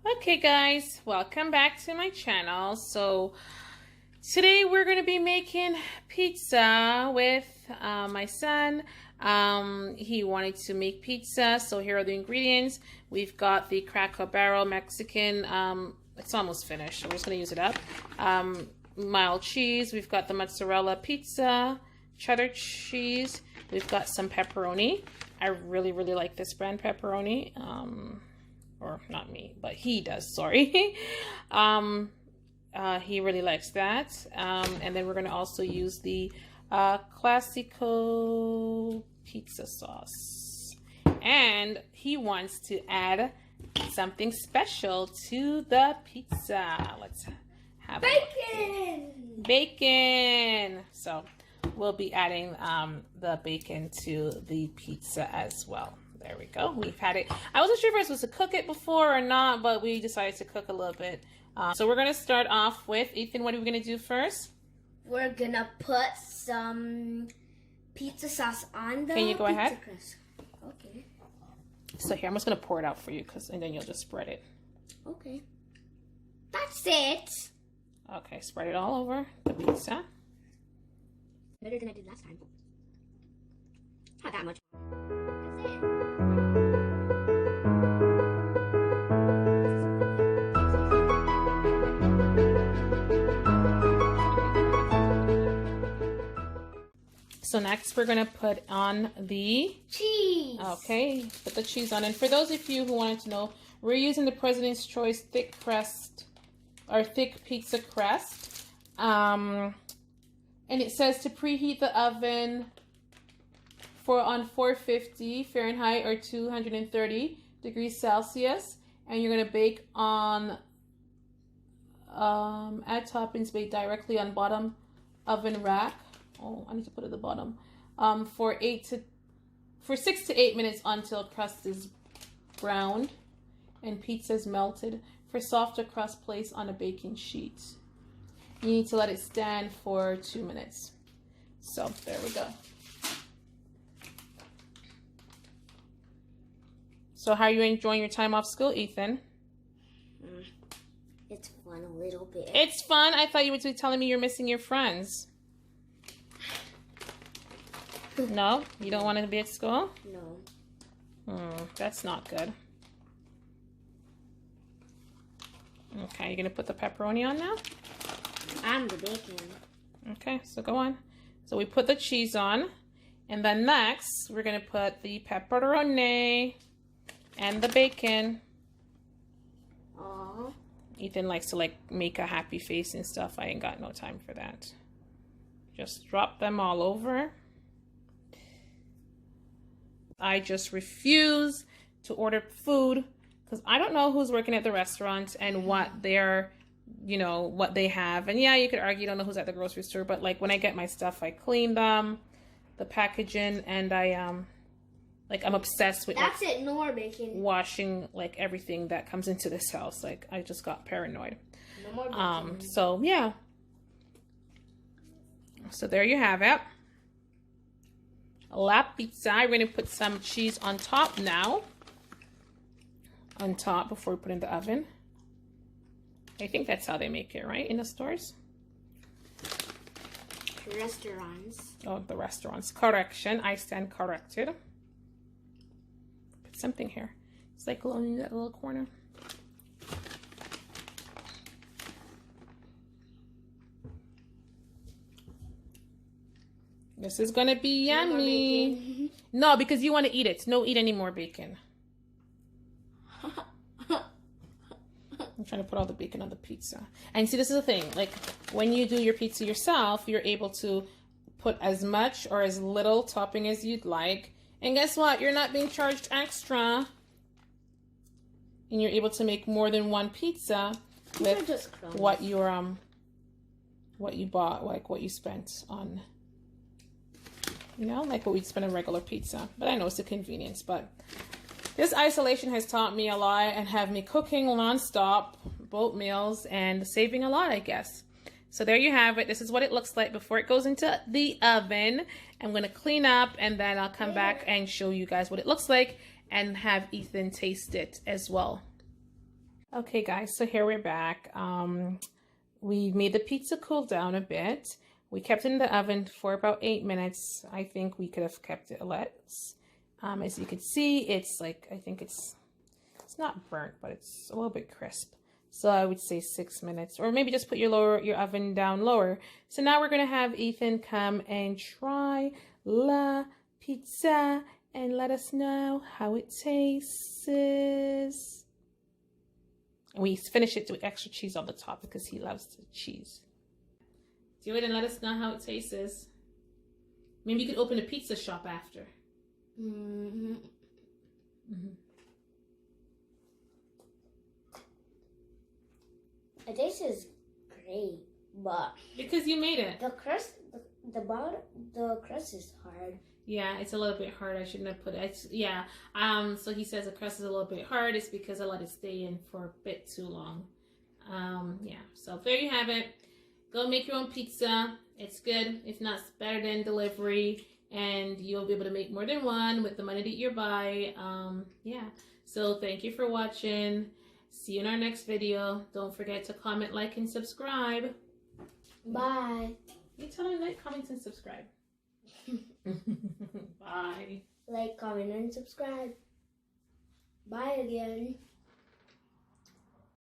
Okay guys, welcome back to my channel. So today we're going to be making pizza with my son. He wanted to make pizza, so here are the ingredients. We've got the Cracker Barrel Mexican, it's almost finished, so we're just going to use it up. Mild cheese, we've got the mozzarella pizza, cheddar cheese, we've got some pepperoni. I really like this brand pepperoni. Or not me, but he does, sorry. He really likes that. And then we're going to also use the classical pizza sauce. And he wants to add something special to the pizza. Let's have bacon! Bacon! So we'll be adding the bacon to the pizza as well. There we go. We've had it. I wasn't sure if I was supposed to cook it before or not, but we decided to cook a little bit. So we're going to start off with, Ethan, what are we going to do first? We're going to put some pizza sauce on the Can you go ahead? Crust. Okay. So here, I'm just going to pour it out for you, and then you'll just spread it. Okay. That's it. Okay, spread it all over the pizza. Better than I did last time. Not that much. So next we're going to put on the cheese. Okay, put the cheese on. And for those of you who wanted to know, we're using the President's Choice thick crust, or thick pizza crust. And it says to preheat the oven on 450 Fahrenheit or 230 degrees Celsius. And you're going to bake on, add toppings, bake directly on bottom oven rack. Oh, I need to put it at the bottom. For 6 to 8 minutes until crust is browned and pizza is melted. For softer crust, place on a baking sheet. You need to let it stand for 2 minutes. So there we go. So how are you enjoying your time off school, Ethan? It's fun a little bit. It's fun? I thought you were telling me you're missing your friends. No? You don't want to be at school? No. That's not good. Okay, you're going to put the pepperoni on now? And the bacon. Okay, so go on. So we put the cheese on. And then next, we're going to put the pepperoni and the bacon. Aww. Ethan likes to make a happy face and stuff. I ain't got no time for that. Just drop them all over. I just refuse to order food because I don't know who's working at the restaurant and what they're, what they have. And yeah, you could argue you don't know who's at the grocery store, but like when I get my stuff, I clean them, the packaging, and I'm obsessed with That's it, no more bacon. Washing everything that comes into this house. Like I just got paranoid. No more bacon. So yeah. So there you have it. La pizza. We're going to put some cheese on top now. On top before we put it in the oven. I think that's how they make it, right? In the stores? Restaurants. Oh, the restaurants. Correction. I stand corrected. Put something here. It's like glowing in that little corner. This is gonna be yummy. No, because you want to eat it. No, eat any more bacon. I'm trying to put all the bacon on the pizza. And see, this is the thing. Like, when you do your pizza yourself, you're able to put as much or as little topping as you'd like. And guess what? You're not being charged extra. And you're able to make more than one pizza with what you're what you bought, like what you spent on. Like what we'd spend on regular pizza. But I know it's a convenience. But this isolation has taught me a lot and have me cooking nonstop, both meals, and saving a lot, I guess. So there you have it. This is what it looks like before it goes into the oven. I'm going to clean up and then I'll come back and show you guys what it looks like and have Ethan taste it as well. Okay, guys, so here we're back. We made the pizza cool down a bit. We kept it in the oven for about 8 minutes. I think we could have kept it less. As you can see, it's like, I think it's not burnt, but it's a little bit crisp. So I would say 6 minutes, or maybe just put your oven down lower. So now we're gonna have Ethan come and try la pizza and let us know how it tastes. And we finish it with extra cheese on the top because he loves the cheese. Do it and let us know how it tastes. Maybe you could open a pizza shop after. Mm-hmm. Mm-hmm. It tastes great, but Because you made it. the crust, the crust is hard. Yeah, it's a little bit hard. I shouldn't have put it. Yeah. So he says the crust is a little bit hard. It's because I let it stay in for a bit too long. Yeah. So there you have it. Go make your own pizza. It's good. If not, it's better than delivery, and you'll be able to make more than one with the money that you buy. Yeah. So thank you for watching. See you in our next video. Don't forget to comment, like, and subscribe. Bye. You tell them like, comment, and subscribe. Bye. Like, comment, and subscribe. Bye again.